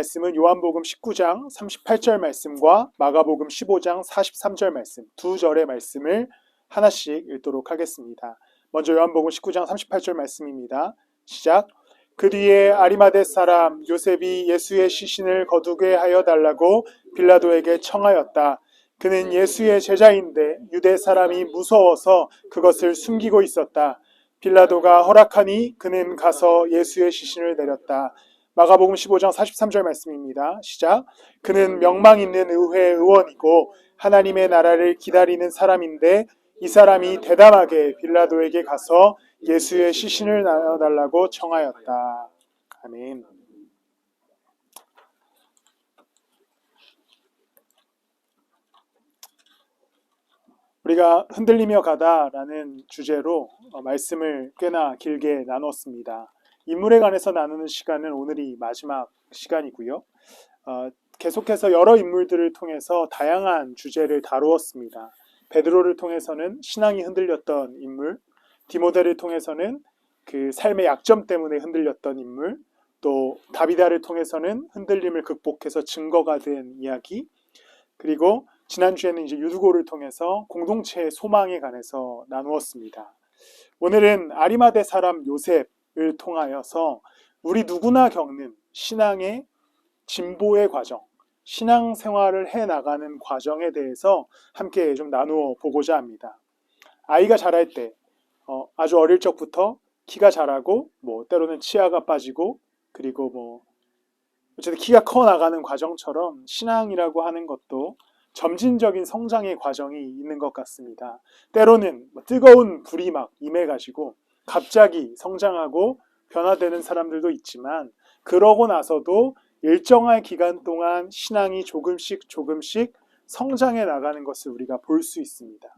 말씀은 요한복음 19장 38절 말씀과 마가복음 15장 43절 말씀, 두 절의 말씀을 하나씩 읽도록 하겠습니다. 먼저 요한복음 19장 38절 말씀입니다. 시작. 그 뒤에 아리마대 사람 요셉이 예수의 시신을 거두게 하여 달라고 빌라도에게 청하였다. 그는 예수의 제자인데 유대 사람이 무서워서 그것을 숨기고 있었다. 빌라도가 허락하니 그는 가서 예수의 시신을 내렸다. 마가복음 15장 43절 말씀입니다. 시작. 그는 명망 있는 의회 의원이고 하나님의 나라를 기다리는 사람인데 이 사람이 대담하게 빌라도에게 가서 예수의 시신을 나눠달라고 청하였다. 아멘. 우리가 흔들리며 가다라는 주제로 말씀을 꽤나 길게 나눴습니다. 인물에 관해서 나누는 시간은 오늘이 마지막 시간이고요. 계속해서 여러 인물들을 통해서 다양한 주제를 다루었습니다. 베드로를 통해서는 신앙이 흔들렸던 인물, 디모데를 통해서는 그 삶의 약점 때문에 흔들렸던 인물, 또 다비다를 통해서는 흔들림을 극복해서 증거가 된 이야기, 그리고 지난주에는 이제 유두고를 통해서 공동체의 소망에 관해서 나누었습니다. 오늘은 아리마대 사람 요셉을 통하여서 우리 누구나 겪는 신앙의 진보의 과정, 신앙생활을 해나가는 과정에 대해서 함께 좀 나누어 보고자 합니다. 아이가 자랄 때 아주 어릴 적부터 키가 자라고 때로는 치아가 빠지고 그리고 어쨌든 키가 커 나가는 과정처럼 신앙이라고 하는 것도 점진적인 성장의 과정이 있는 것 같습니다. 때로는 뜨거운 불이 막 임해가지고 갑자기 성장하고 변화되는 사람들도 있지만 그러고 나서도 일정한 기간 동안 신앙이 조금씩 성장해 나가는 것을 우리가 볼 수 있습니다.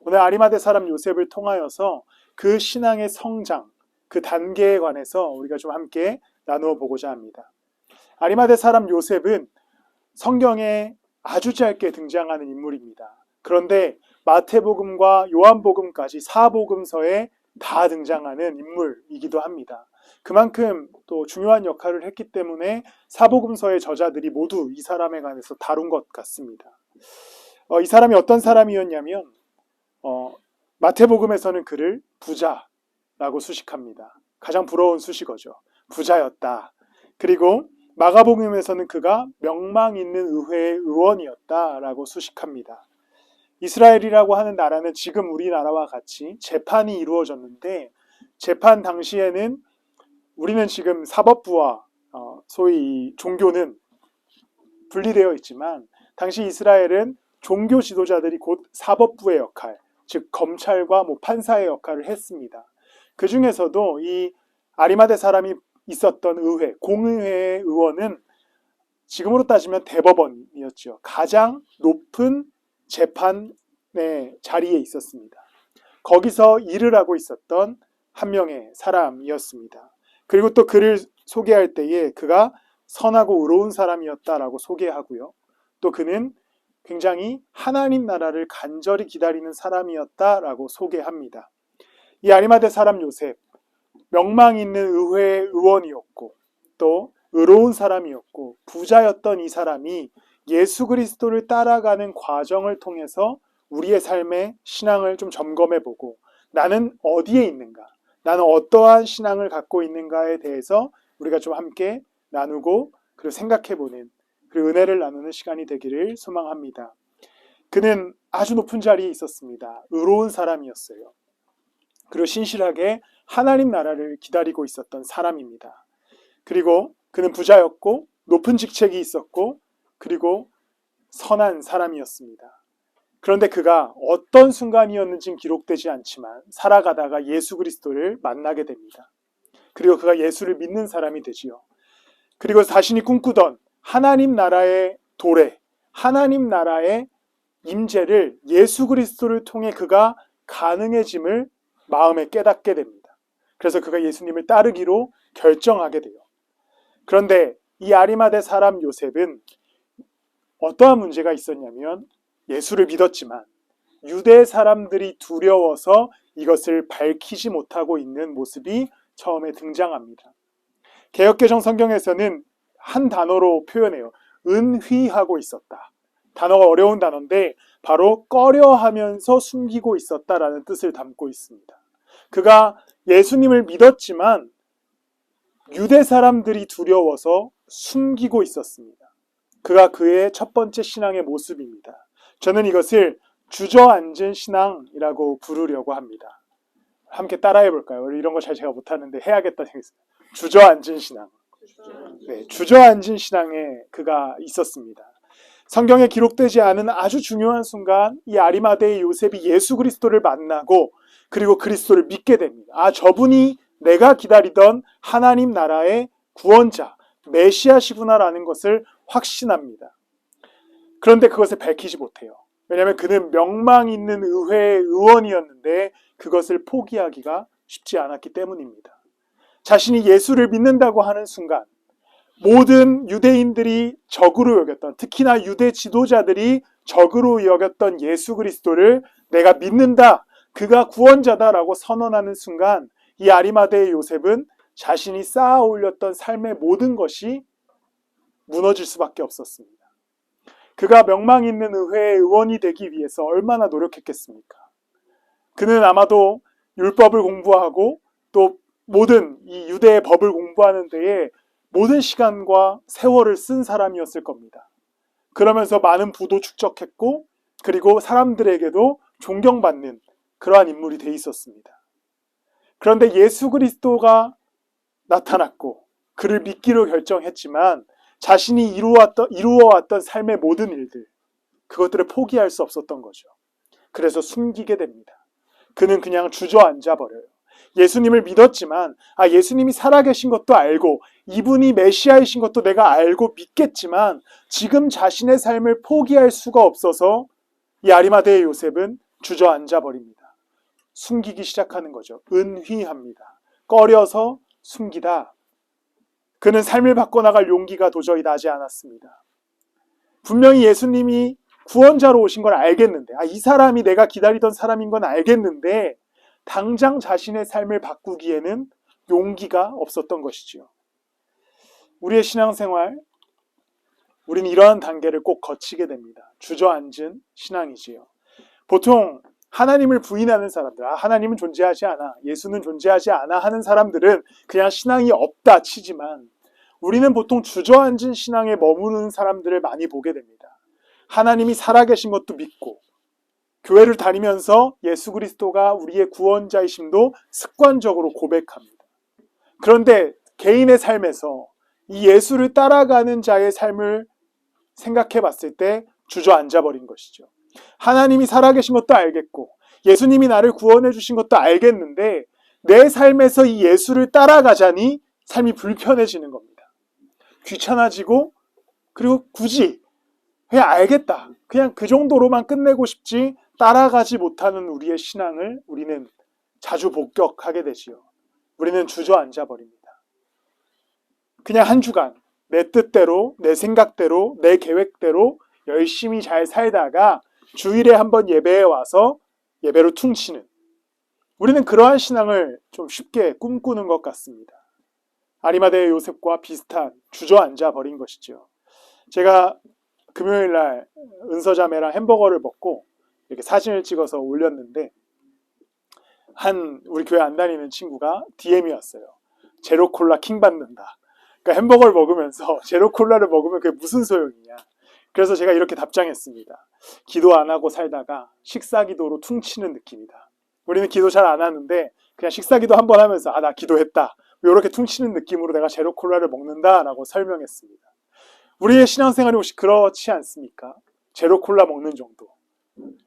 오늘 아리마대 사람 요셉을 통하여서 그 신앙의 성장, 그 단계에 관해서 우리가 좀 함께 나누어 보고자 합니다. 아리마대 사람 요셉은 성경에 아주 짧게 등장하는 인물입니다. 그런데 마태복음과 요한복음까지 4복음서에 다 등장하는 인물이기도 합니다. 그만큼 또 중요한 역할을 했기 때문에 4복음서의 저자들이 모두 이 사람에 관해서 다룬 것 같습니다. 이 사람이 어떤 사람이었냐면 마태복음에서는 그를 부자라고 수식합니다. 가장 부러운 수식어죠. 부자였다. 그리고 마가복음에서는 그가 명망 있는 의회의 의원이었다라고 수식합니다. 이스라엘이라고 하는 나라는 지금 우리나라와 같이 재판이 이루어졌는데 재판 당시에는 우리는 지금 사법부와 소위 종교는 분리되어 있지만 당시 이스라엘은 종교 지도자들이 곧 사법부의 역할, 즉 검찰과 판사의 역할을 했습니다. 그 중에서도 이 아리마대 사람이 있었던 의회, 공의회의 의원은 지금으로 따지면 대법원이었죠. 가장 높은 재판의 자리에 있었습니다. 거기서 일을 하고 있었던 한 명의 사람이었습니다. 그리고 또 그를 소개할 때에 그가 선하고 의로운 사람이었다라고 소개하고요. 또 그는 굉장히 하나님 나라를 간절히 기다리는 사람이었다라고 소개합니다. 이 아리마대 사람 요셉, 명망 있는 의회의 의원이었고 또 의로운 사람이었고 부자였던 이 사람이 예수 그리스도를 따라가는 과정을 통해서 우리의 삶의 신앙을 좀 점검해보고 나는 어디에 있는가? 나는 어떠한 신앙을 갖고 있는가에 대해서 우리가 좀 함께 나누고 그리고 생각해보는 그리고 은혜를 나누는 시간이 되기를 소망합니다. 그는 아주 높은 자리에 있었습니다. 의로운 사람이었어요. 그리고 신실하게 하나님 나라를 기다리고 있었던 사람입니다. 그리고 그는 부자였고 높은 직책이 있었고 그리고 선한 사람이었습니다. 그런데 그가 어떤 순간이었는지는 기록되지 않지만 살아가다가 예수 그리스도를 만나게 됩니다. 그리고 그가 예수를 믿는 사람이 되지요. 그리고 자신이 꿈꾸던 하나님 나라의 도래, 하나님 나라의 임재를 예수 그리스도를 통해 그가 가능해짐을 마음에 깨닫게 됩니다. 그래서 그가 예수님을 따르기로 결정하게 돼요. 그런데 이 아리마대 사람 요셉은 어떠한 문제가 있었냐면 예수를 믿었지만 유대 사람들이 두려워서 이것을 밝히지 못하고 있는 모습이 처음에 등장합니다. 개역개정 성경에서는 한 단어로 표현해요. 은휘하고 있었다. 단어가 어려운 단어인데 바로 꺼려하면서 숨기고 있었다라는 뜻을 담고 있습니다. 그가 예수님을 믿었지만 유대 사람들이 두려워서 숨기고 있었습니다. 그가 그의 첫 번째 신앙의 모습입니다. 저는 이것을 주저앉은 신앙이라고 부르려고 합니다. 함께 따라해 볼까요? 이런 거 잘 제가 못하는데 해야겠다 생각했어요. 주저앉은 신앙. 네, 주저앉은 신앙에 그가 있었습니다. 성경에 기록되지 않은 아주 중요한 순간 이 아리마대의 요셉이 예수 그리스도를 만나고 그리고 그리스도를 믿게 됩니다. 아, 저분이 내가 기다리던 하나님 나라의 구원자, 메시아시구나라는 것을 확신합니다. 그런데 그것을 밝히지 못해요. 왜냐하면 그는 명망 있는 의회의 의원이었는데 그것을 포기하기가 쉽지 않았기 때문입니다. 자신이 예수를 믿는다고 하는 순간 모든 유대인들이 적으로 여겼던, 특히나 유대 지도자들이 적으로 여겼던 예수 그리스도를 내가 믿는다, 그가 구원자다라고 선언하는 순간 이 아리마대의 요셉은 자신이 쌓아 올렸던 삶의 모든 것이 무너질 수밖에 없었습니다. 그가 명망 있는 의회의 의원이 되기 위해서 얼마나 노력했겠습니까? 그는 아마도 율법을 공부하고 또 모든 이 유대의 법을 공부하는 데에 모든 시간과 세월을 쓴 사람이었을 겁니다. 그러면서 많은 부도 축적했고 그리고 사람들에게도 존경받는 그러한 인물이 돼 있었습니다. 그런데 예수 그리스도가 나타났고 그를 믿기로 결정했지만 자신이 이루어왔던 삶의 모든 일들, 그것들을 포기할 수 없었던 거죠. 그래서 숨기게 됩니다. 그는 그냥 주저앉아 버려요. 예수님을 믿었지만 예수님이 살아계신 것도 알고 이분이 메시아이신 것도 내가 알고 믿겠지만 지금 자신의 삶을 포기할 수가 없어서 이 아리마대의 요셉은 주저앉아 버립니다. 숨기기 시작하는 거죠. 은휘합니다. 꺼려서 숨기다. 그는 삶을 바꿔나갈 용기가 도저히 나지 않았습니다. 분명히 예수님이 구원자로 오신 걸 알겠는데 이 사람이 내가 기다리던 사람인 건 알겠는데 당장 자신의 삶을 바꾸기에는 용기가 없었던 것이지요. 우리의 신앙생활, 우리는 이러한 단계를 꼭 거치게 됩니다. 주저앉은 신앙이지요. 보통 하나님을 부인하는 사람들, 하나님은 존재하지 않아, 예수는 존재하지 않아 하는 사람들은 그냥 신앙이 없다 치지만 우리는 보통 주저앉은 신앙에 머무르는 사람들을 많이 보게 됩니다. 하나님이 살아계신 것도 믿고 교회를 다니면서 예수 그리스도가 우리의 구원자이심도 습관적으로 고백합니다. 그런데 개인의 삶에서 이 예수를 따라가는 자의 삶을 생각해 봤을 때 주저앉아 버린 것이죠. 하나님이 살아계신 것도 알겠고 예수님이 나를 구원해 주신 것도 알겠는데 내 삶에서 이 예수를 따라가자니 삶이 불편해지는 겁니다. 귀찮아지고 그리고 굳이 그냥 알겠다, 그냥 그 정도로만 끝내고 싶지 따라가지 못하는 우리의 신앙을 우리는 자주 복격하게 되지요. 우리는 주저앉아 버립니다. 그냥 한 주간 내 뜻대로, 내 생각대로, 내 계획대로 열심히 잘 살다가 주일에 한번 예배에 와서 예배로 퉁치는, 우리는 그러한 신앙을 좀 쉽게 꿈꾸는 것 같습니다. 아리마대의 요셉과 비슷한 주저앉아 버린 것이죠. 제가 금요일날 은서자매랑 햄버거를 먹고 이렇게 사진을 찍어서 올렸는데 우리 교회 안 다니는 친구가 DM이 왔어요. 제로콜라 킹 받는다. 그러니까 햄버거를 먹으면서 제로콜라를 먹으면 그게 무슨 소용이냐. 그래서 제가 이렇게 답장했습니다. 기도 안 하고 살다가 식사기도로 퉁치는 느낌이다. 우리는 기도 잘 안 하는데 그냥 식사기도 한번 하면서 나 기도했다, 이렇게 퉁치는 느낌으로 내가 제로콜라를 먹는다 라고 설명했습니다. 우리의 신앙생활이 혹시 그렇지 않습니까? 제로콜라 먹는 정도.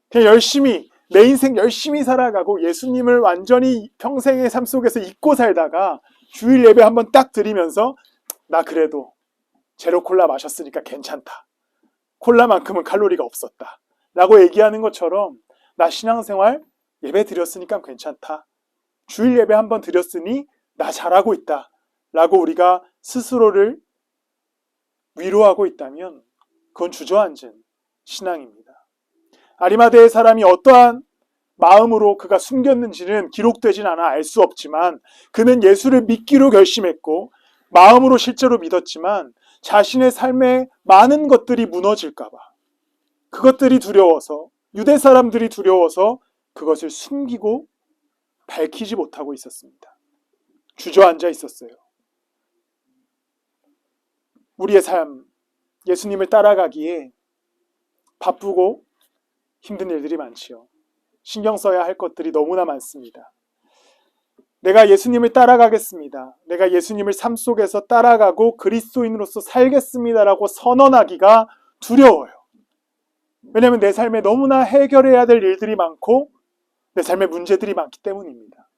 그냥 열심히 내 인생 열심히 살아가고 예수님을 완전히 평생의 삶 속에서 잊고 살다가 주일 예배 한번 딱 드리면서 나 그래도 제로콜라 마셨으니까 괜찮다, 콜라만큼은 칼로리가 없었다 라고 얘기하는 것처럼 나 신앙생활 예배 드렸으니까 괜찮다, 주일 예배 한번 드렸으니 나 잘하고 있다 라고 우리가 스스로를 위로하고 있다면 그건 주저앉은 신앙입니다. 아리마대의 사람이 어떠한 마음으로 그가 숨겼는지는 기록되진 않아 알 수 없지만 그는 예수를 믿기로 결심했고 마음으로 실제로 믿었지만 자신의 삶에 많은 것들이 무너질까봐, 그것들이 두려워서, 유대 사람들이 두려워서 그것을 숨기고 밝히지 못하고 있었습니다. 주저앉아 있었어요. 우리의 삶, 예수님을 따라가기에 바쁘고 힘든 일들이 많지요. 신경 써야 할 것들이 너무나 많습니다. 내가 예수님을 따라가겠습니다. 내가 예수님을 삶 속에서 따라가고 그리스도인으로서 살겠습니다라고 선언하기가 두려워요. 왜냐하면 내 삶에 너무나 해결해야 될 일들이 많고 내 삶에 문제들이 많기 때문입니다.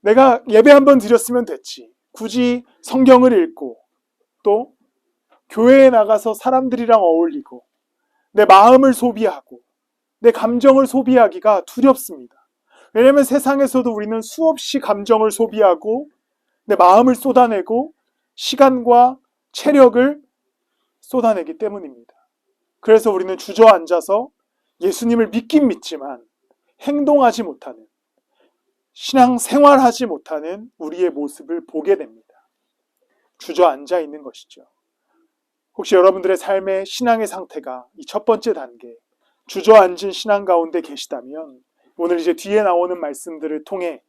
내가 예배 한번 드렸으면 됐지. 굳이 성경을 읽고 또 교회에 나가서 사람들이랑 어울리고 내 마음을 소비하고 내 감정을 소비하기가 두렵습니다. 왜냐하면 세상에서도 우리는 수없이 감정을 소비하고 내 마음을 쏟아내고 시간과 체력을 쏟아내기 때문입니다. 그래서 우리는 주저앉아서 예수님을 믿긴 믿지만 행동하지 못하는, 신앙생활하지 못하는 우리의 모습을 보게 됩니다. 주저앉아 있는 것이죠. 혹시 여러분들의 삶의 신앙의 상태가 이 첫 번째 단계, 주저앉은 신앙 가운데 계시다면 오늘 이제 뒤에 나오는 말씀들을 통해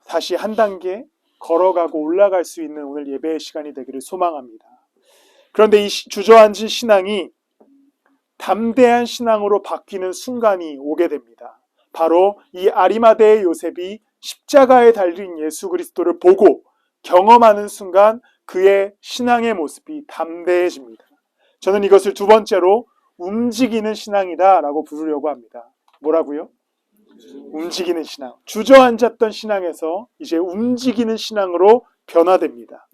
다시 한 단계 걸어가고 올라갈 수 있는 오늘 예배의 시간이 되기를 소망합니다. 그런데 이 주저앉은 신앙이 담대한 신앙으로 바뀌는 순간이 오게 됩니다. 바로 이 아리마대의 요셉이 십자가에 달린 예수 그리스도를 보고 경험하는 순간 그의 신앙의 모습이 담대해집니다. 저는 이것을 두 번째로 움직이는 신앙이다 라고 부르려고 합니다. 뭐라고요? 움직이는 신앙. 주저앉았던 신앙에서 이제 움직이는 신앙으로 변화됩니다.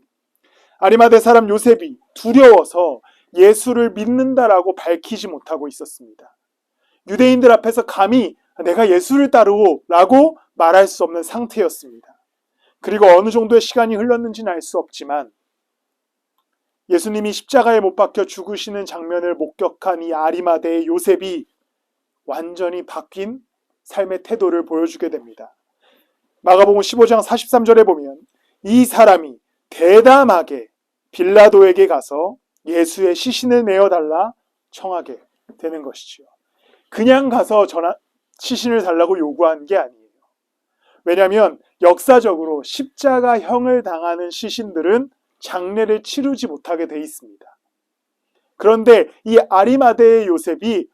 아리마대 사람 요셉이 두려워서 예수를 믿는다라고 밝히지 못하고 있었습니다. 유대인들 앞에서 감히 내가 예수를 따르오라고 말할 수 없는 상태였습니다. 그리고 어느 정도의 시간이 흘렀는지는 알 수 없지만 예수님이 십자가에 못 박혀 죽으시는 장면을 목격한 이 아리마대의 요셉이 완전히 바뀐 삶의 태도를 보여주게 됩니다. 마가복음 15장 43절에 보면 이 사람이 대담하게 빌라도에게 가서 예수의 시신을 내어달라 청하게 되는 것이지요. 그냥 가서 시신을 달라고 요구한 게 아니에요. 왜냐하면 역사적으로 십자가형을 당하는 시신들은 장례를 치르지 못하게 돼 있습니다. 그런데 이 아리마대의 요셉이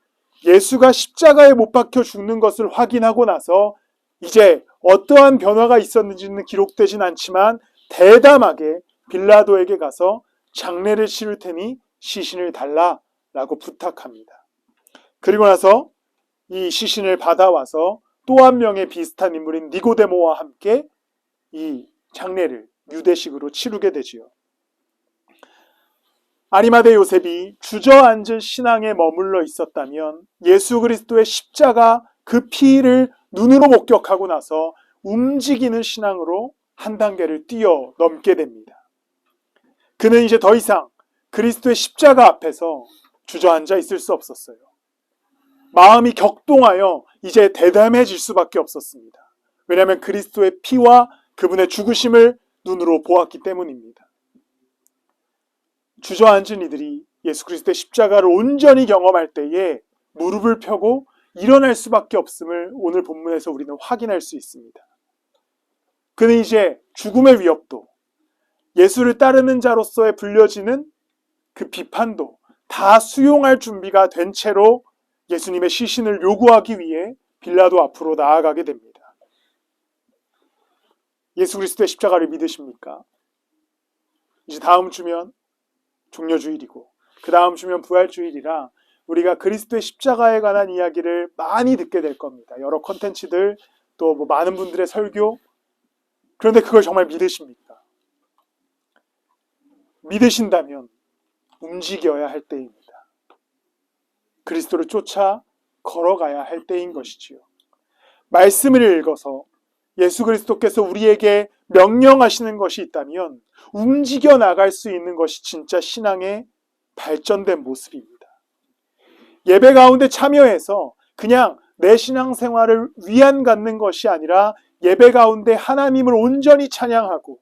예수가 십자가에 못 박혀 죽는 것을 확인하고 나서 이제 어떠한 변화가 있었는지는 기록되진 않지만 대담하게 빌라도에게 가서 장례를 치를 테니 시신을 달라라고 부탁합니다. 그리고 나서 이 시신을 받아와서 또 한 명의 비슷한 인물인 니고데모와 함께 이 장례를 유대식으로 치르게 되지요. 아리마대 요셉이 주저앉은 신앙에 머물러 있었다면 예수 그리스도의 십자가 그 피를 눈으로 목격하고 나서 움직이는 신앙으로 한 단계를 뛰어넘게 됩니다. 그는 이제 더 이상 그리스도의 십자가 앞에서 주저앉아 있을 수 없었어요. 마음이 격동하여 이제 대담해질 수밖에 없었습니다. 왜냐하면 그리스도의 피와 그분의 죽으심을 눈으로 보았기 때문입니다. 주저앉은 이들이 예수 그리스도의 십자가를 온전히 경험할 때에 무릎을 펴고 일어날 수밖에 없음을 오늘 본문에서 우리는 확인할 수 있습니다. 그는 이제 죽음의 위협도, 예수를 따르는 자로서의 불려지는 그 비판도 다 수용할 준비가 된 채로 예수님의 시신을 요구하기 위해 빌라도 앞으로 나아가게 됩니다. 예수 그리스도의 십자가를 믿으십니까? 이제 다음 주면 종려주일이고 그 다음 주면 부활주일이라 우리가 그리스도의 십자가에 관한 이야기를 많이 듣게 될 겁니다. 여러 콘텐츠들, 또 뭐 많은 분들의 설교. 그런데 그걸 정말 믿으십니까? 믿으신다면 움직여야 할 때입니다. 그리스도를 쫓아 걸어가야 할 때인 것이지요. 말씀을 읽어서 예수 그리스도께서 우리에게 명령하시는 것이 있다면 움직여 나갈 수 있는 것이 진짜 신앙의 발전된 모습입니다. 예배 가운데 참여해서 그냥 내 신앙생활을 위안 갖는 것이 아니라 예배 가운데 하나님을 온전히 찬양하고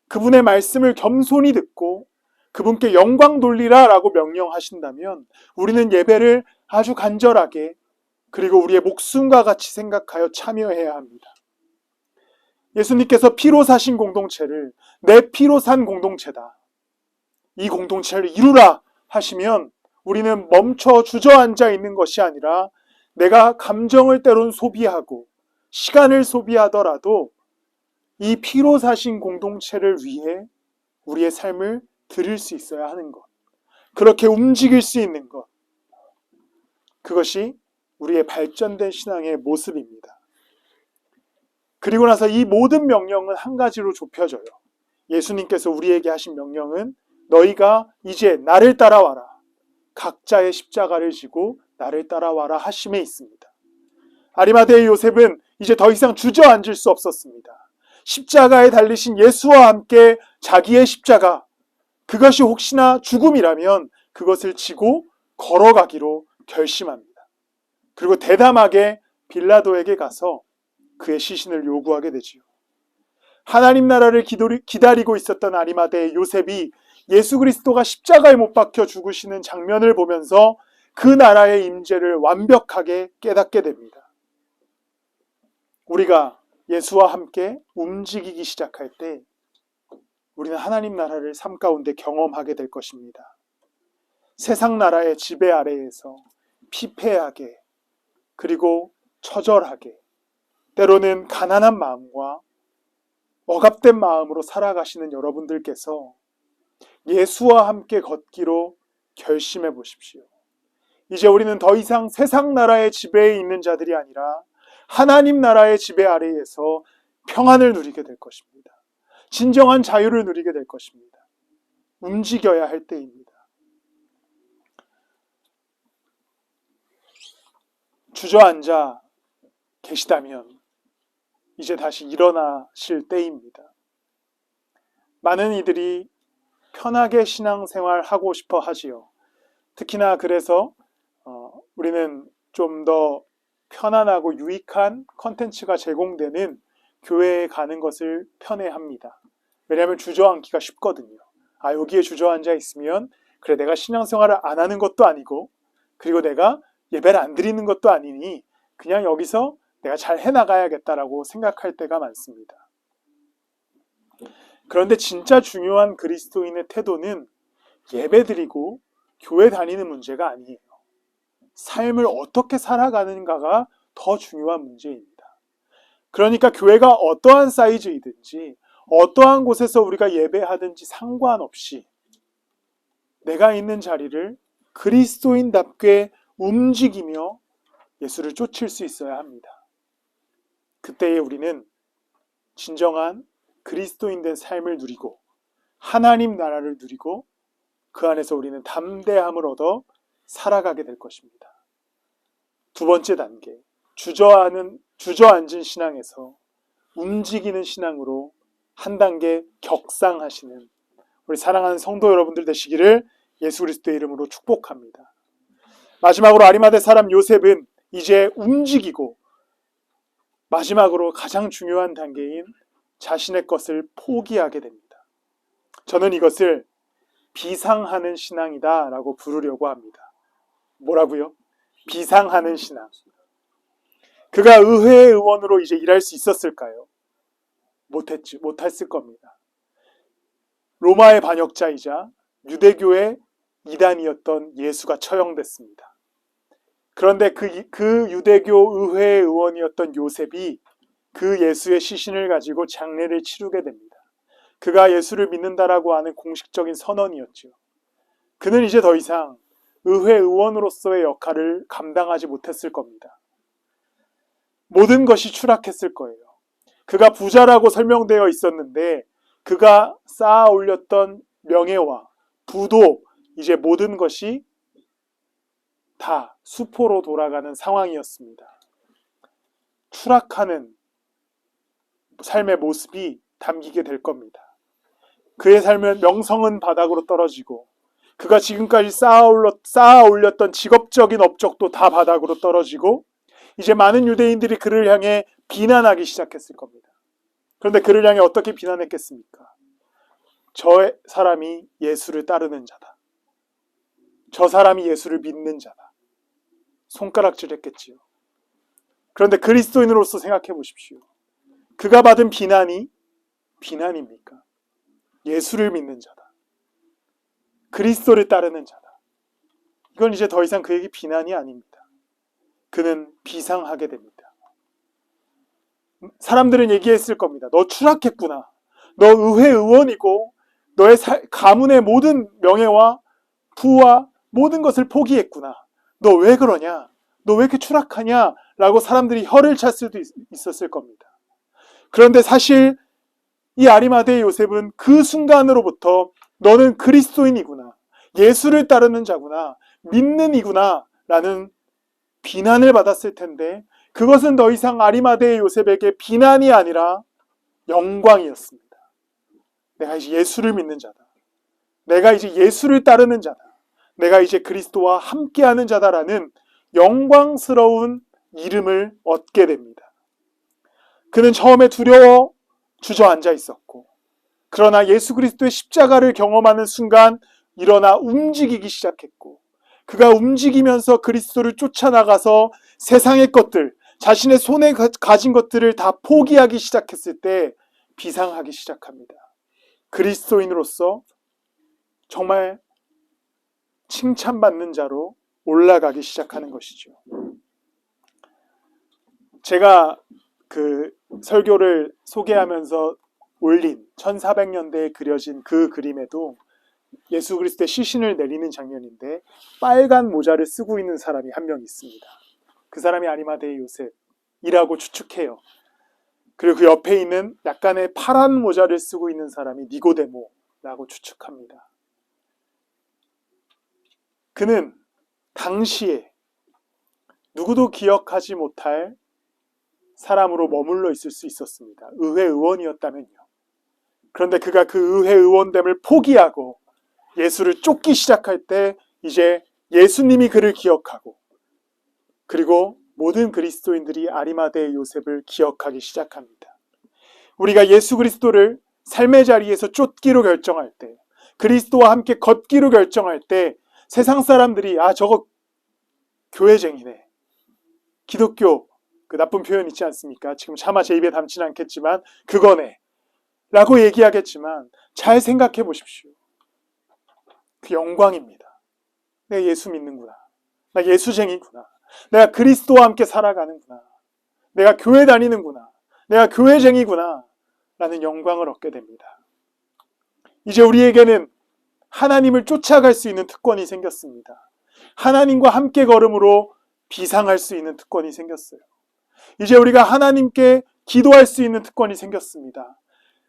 그분의 말씀을 겸손히 듣고 그분께 영광 돌리라 라고 명령하신다면 우리는 예배를 아주 간절하게 그리고 우리의 목숨과 같이 생각하여 참여해야 합니다. 예수님께서 피로 사신 공동체를 내 피로 산 공동체다, 이 공동체를 이루라 하시면 우리는 멈춰 주저앉아 있는 것이 아니라 내가 감정을 때론 소비하고 시간을 소비하더라도 이 피로 사신 공동체를 위해 우리의 삶을 드릴 수 있어야 하는 것, 그렇게 움직일 수 있는 것, 그것이 우리의 발전된 신앙의 모습입니다. 그리고 나서 이 모든 명령은 한 가지로 좁혀져요. 예수님께서 우리에게 하신 명령은 너희가 이제 나를 따라와라, 각자의 십자가를 지고 나를 따라와라 하심에 있습니다. 아리마대의 요셉은 이제 더 이상 주저앉을 수 없었습니다. 십자가에 달리신 예수와 함께 자기의 십자가, 그것이 혹시나 죽음이라면 그것을 지고 걸어가기로 결심합니다. 그리고 대담하게 빌라도에게 가서 그의 시신을 요구하게 되지요. 하나님 나라를 기다리고 있었던 아리마대의 요셉이 예수 그리스도가 십자가에 못 박혀 죽으시는 장면을 보면서 그 나라의 임재를 완벽하게 깨닫게 됩니다. 우리가 예수와 함께 움직이기 시작할 때 우리는 하나님 나라를 삶 가운데 경험하게 될 것입니다. 세상 나라의 지배 아래에서 피폐하게 그리고 처절하게 때로는 가난한 마음과 억압된 마음으로 살아가시는 여러분들께서 예수와 함께 걷기로 결심해 보십시오. 이제 우리는 더 이상 세상 나라의 지배에 있는 자들이 아니라 하나님 나라의 지배 아래에서 평안을 누리게 될 것입니다. 진정한 자유를 누리게 될 것입니다. 움직여야 할 때입니다. 주저앉아 계시다면 이제 다시 일어나실 때입니다. 많은 이들이 편하게 신앙생활 하고 싶어 하지요. 특히나 그래서 우리는 좀 더 편안하고 유익한 컨텐츠가 제공되는 교회에 가는 것을 편애합니다. 왜냐하면 주저앉기가 쉽거든요. 여기에 주저앉아 있으면 그래, 내가 신앙생활을 안 하는 것도 아니고 그리고 내가 예배를 안 드리는 것도 아니니 그냥 여기서 내가 잘 해나가야겠다라고 생각할 때가 많습니다. 그런데 진짜 중요한 그리스도인의 태도는 예배드리고 교회 다니는 문제가 아니에요. 삶을 어떻게 살아가는가가 더 중요한 문제입니다. 그러니까 교회가 어떠한 사이즈이든지 어떠한 곳에서 우리가 예배하든지 상관없이 내가 있는 자리를 그리스도인답게 움직이며 예수를 쫓을 수 있어야 합니다. 그때에 우리는 진정한 그리스도인된 삶을 누리고 하나님 나라를 누리고 그 안에서 우리는 담대함을 얻어 살아가게 될 것입니다. 두 번째 단계, 주저앉은 신앙에서 움직이는 신앙으로 한 단계 격상하시는 우리 사랑하는 성도 여러분들 되시기를 예수 그리스도의 이름으로 축복합니다. 마지막으로 아리마대 사람 요셉은 이제 움직이고 마지막으로 가장 중요한 단계인 자신의 것을 포기하게 됩니다. 저는 이것을 비상하는 신앙이다 라고 부르려고 합니다. 뭐라고요? 비상하는 신앙. 그가 의회 의원으로 이제 일할 수 있었을까요? 못했을 겁니다. 로마의 반역자이자 유대교의 이단이었던 예수가 처형됐습니다. 그런데 그 유대교 의회 의원이었던 요셉이 그 예수의 시신을 가지고 장례를 치르게 됩니다. 그가 예수를 믿는다라고 하는 공식적인 선언이었죠. 그는 이제 더 이상 의회 의원으로서의 역할을 감당하지 못했을 겁니다. 모든 것이 추락했을 거예요. 그가 부자라고 설명되어 있었는데 그가 쌓아 올렸던 명예와 부도 이제 모든 것이 다 수포로 돌아가는 상황이었습니다. 추락하는 삶의 모습이 담기게 될 겁니다. 그의 삶의 명성은 바닥으로 떨어지고 그가 지금까지 쌓아 올렸던 직업적인 업적도 다 바닥으로 떨어지고 이제 많은 유대인들이 그를 향해 비난하기 시작했을 겁니다. 그런데 그를 향해 어떻게 비난했겠습니까? 저 사람이 예수를 따르는 자다. 저 사람이 예수를 믿는 자다. 손가락질했겠지요. 그런데 그리스도인으로서 생각해 보십시오. 그가 받은 비난이 비난입니까? 예수를 믿는 자다. 그리스도를 따르는 자다. 이건 이제 더 이상 그에게 비난이 아닙니다. 그는 비상하게 됩니다. 사람들은 얘기했을 겁니다. 너 추락했구나. 너 의회 의원이고 너의 가문의 모든 명예와 부와 모든 것을 포기했구나. 너 왜 그러냐? 너 왜 이렇게 추락하냐? 라고 사람들이 혀를 찰 수도 있었을 겁니다. 그런데 사실 이 아리마대의 요셉은 그 순간으로부터 너는 그리스도인이구나. 예수를 따르는 자구나. 믿는 이구나. 라는 비난을 받았을 텐데 그것은 더 이상 아리마대의 요셉에게 비난이 아니라 영광이었습니다. 내가 이제 예수를 믿는 자다. 내가 이제 예수를 따르는 자다. 내가 이제 그리스도와 함께하는 자다라는 영광스러운 이름을 얻게 됩니다. 그는 처음에 두려워 주저앉아 있었고 그러나 예수 그리스도의 십자가를 경험하는 순간 일어나 움직이기 시작했고 그가 움직이면서 그리스도를 쫓아나가서 세상의 것들, 자신의 손에 가진 것들을 다 포기하기 시작했을 때 비상하기 시작합니다. 그리스도인으로서 정말 칭찬받는 자로 올라가기 시작하는 것이죠. 제가 그 설교를 소개하면서 올린 1400년대에 그려진 그 그림에도 예수 그리스도의 시신을 내리는 장면인데 빨간 모자를 쓰고 있는 사람이 한 명 있습니다. 그 사람이 아리마대의 요셉이라고 추측해요. 그리고 그 옆에 있는 약간의 파란 모자를 쓰고 있는 사람이 니고데모라고 추측합니다. 그는 당시에 누구도 기억하지 못할 사람으로 머물러 있을 수 있었습니다. 의회 의원이었다면요. 그런데 그가 그 의회 의원됨을 포기하고 예수를 쫓기 시작할 때 이제 예수님이 그를 기억하고 그리고 모든 그리스도인들이 아리마대의 요셉을 기억하기 시작합니다. 우리가 예수 그리스도를 삶의 자리에서 쫓기로 결정할 때 그리스도와 함께 걷기로 결정할 때 세상 사람들이 저거 교회쟁이네. 기독교 그 나쁜 표현 있지 않습니까? 지금 차마 제 입에 담지는 않겠지만 그거네 라고 얘기하겠지만 잘 생각해 보십시오. 그 영광입니다. 내가 예수 믿는구나. 나 예수쟁이구나. 내가 그리스도와 함께 살아가는구나. 내가 교회 다니는구나. 내가 교회쟁이구나. 라는 영광을 얻게 됩니다. 이제 우리에게는 하나님을 쫓아갈 수 있는 특권이 생겼습니다. 하나님과 함께 걸음으로 비상할 수 있는 특권이 생겼어요. 이제 우리가 하나님께 기도할 수 있는 특권이 생겼습니다.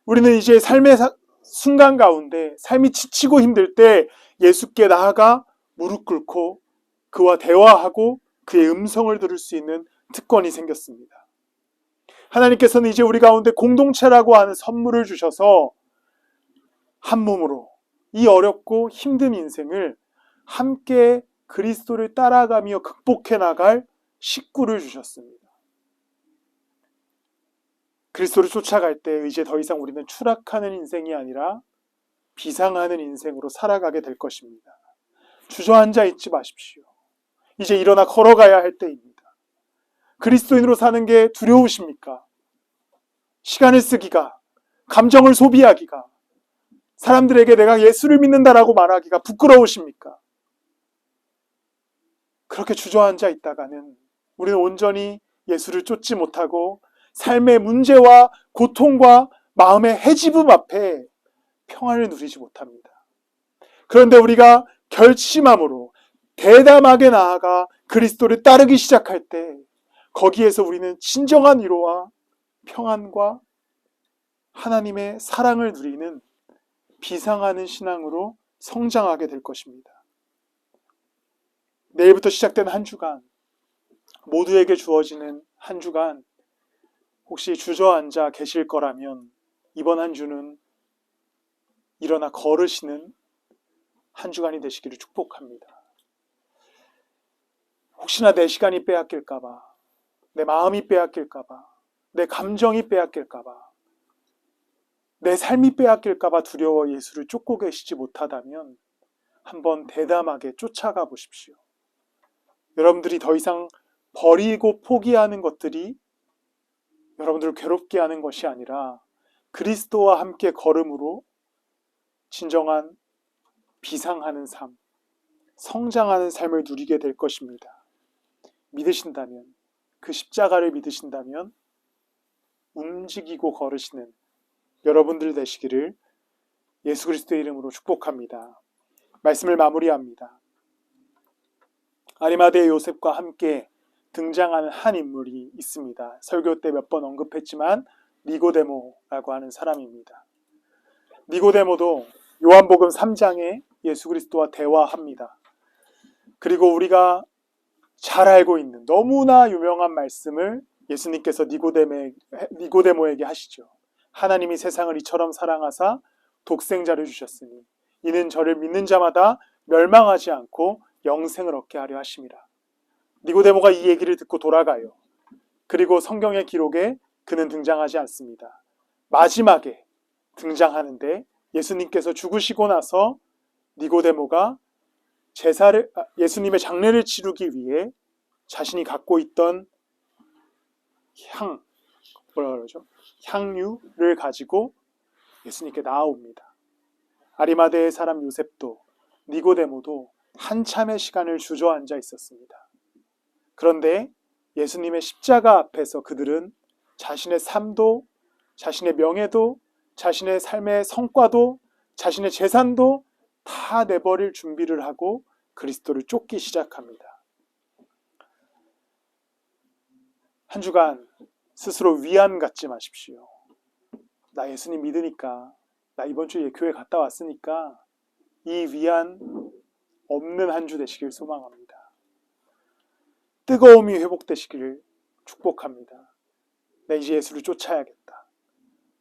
우리는 이제 삶의 순간 가운데 삶이 지치고 힘들 때 예수께 나아가 무릎 꿇고 그와 대화하고 그의 음성을 들을 수 있는 특권이 생겼습니다. 하나님께서는 이제 우리 가운데 공동체라고 하는 선물을 주셔서 한 몸으로 이 어렵고 힘든 인생을 함께 그리스도를 따라가며 극복해 나갈 식구를 주셨습니다. 그리스도를 쫓아갈 때 이제 더 이상 우리는 추락하는 인생이 아니라 비상하는 인생으로 살아가게 될 것입니다. 주저앉아 있지 마십시오. 이제 일어나 걸어가야 할 때입니다. 그리스도인으로 사는 게 두려우십니까? 시간을 쓰기가, 감정을 소비하기가, 사람들에게 내가 예수를 믿는다라고 말하기가 부끄러우십니까? 그렇게 주저앉아 있다가는 우리는 온전히 예수를 쫓지 못하고 삶의 문제와 고통과 마음의 해지픔 앞에 평안을 누리지 못합니다. 그런데 우리가 결심함으로 대담하게 나아가 그리스도를 따르기 시작할 때 거기에서 우리는 진정한 위로와 평안과 하나님의 사랑을 누리는 비상하는 신앙으로 성장하게 될 것입니다. 내일부터 시작된 한 주간, 모두에게 주어지는 한 주간 혹시 주저앉아 계실 거라면 이번 한 주는 일어나 걸으시는 한 주간이 되시기를 축복합니다. 혹시나 내 시간이 빼앗길까봐, 내 마음이 빼앗길까봐, 내 감정이 빼앗길까봐 내 삶이 빼앗길까봐 두려워 예수를 쫓고 계시지 못하다면 한번 대담하게 쫓아가 보십시오. 여러분들이 더 이상 버리고 포기하는 것들이 여러분들을 괴롭게 하는 것이 아니라 그리스도와 함께 걸음으로 진정한 비상하는 삶, 성장하는 삶을 누리게 될 것입니다. 믿으신다면, 그 십자가를 믿으신다면 움직이고 걸으시는 여러분들 되시기를 예수 그리스도의 이름으로 축복합니다. 말씀을 마무리합니다. 아리마대의 요셉과 함께 등장하는 한 인물이 있습니다. 설교 때 몇 번 언급했지만 니고데모라고 하는 사람입니다. 니고데모도 요한복음 3장에 예수 그리스도와 대화합니다. 그리고 우리가 잘 알고 있는 너무나 유명한 말씀을 예수님께서 니고데모에게 하시죠. 하나님이 세상을 이처럼 사랑하사 독생자를 주셨으니 이는 저를 믿는 자마다 멸망하지 않고 영생을 얻게 하려 하심이라. 니고데모가 이 얘기를 듣고 돌아가요. 그리고 성경의 기록에 그는 등장하지 않습니다. 마지막에 등장하는데 예수님께서 죽으시고 나서 니고데모가 예수님의 장례를 치르기 위해 자신이 갖고 있던 향유를 가지고 예수님께 나아옵니다. 아리마대의 사람 요셉도 니고데모도 한참의 시간을 주저앉아 있었습니다. 그런데 예수님의 십자가 앞에서 그들은 자신의 삶도, 자신의 명예도, 자신의 삶의 성과도, 자신의 재산도 다 내버릴 준비를 하고 그리스도를 쫓기 시작합니다. 한 주간 스스로 위안 갖지 마십시오. 나 예수님 믿으니까, 나 이번 주에 교회 갔다 왔으니까 이 위안 없는 한 주 되시길 소망합니다. 뜨거움이 회복되시기를 축복합니다. 내가 이제 예수를 쫓아야겠다.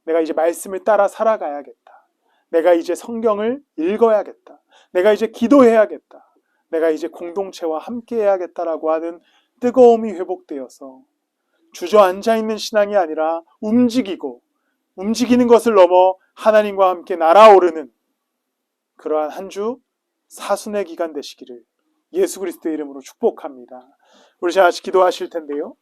내가 이제 말씀을 따라 살아가야겠다. 내가 이제 성경을 읽어야겠다. 내가 이제 기도해야겠다. 내가 이제 공동체와 함께 해야겠다라고 하는 뜨거움이 회복되어서 주저앉아 있는 신앙이 아니라 움직이는 것을 넘어 하나님과 함께 날아오르는 그러한 한 주 사순의 기간 되시기를 예수 그리스도의 이름으로 축복합니다. 우리 다 같이 기도하실 텐데요.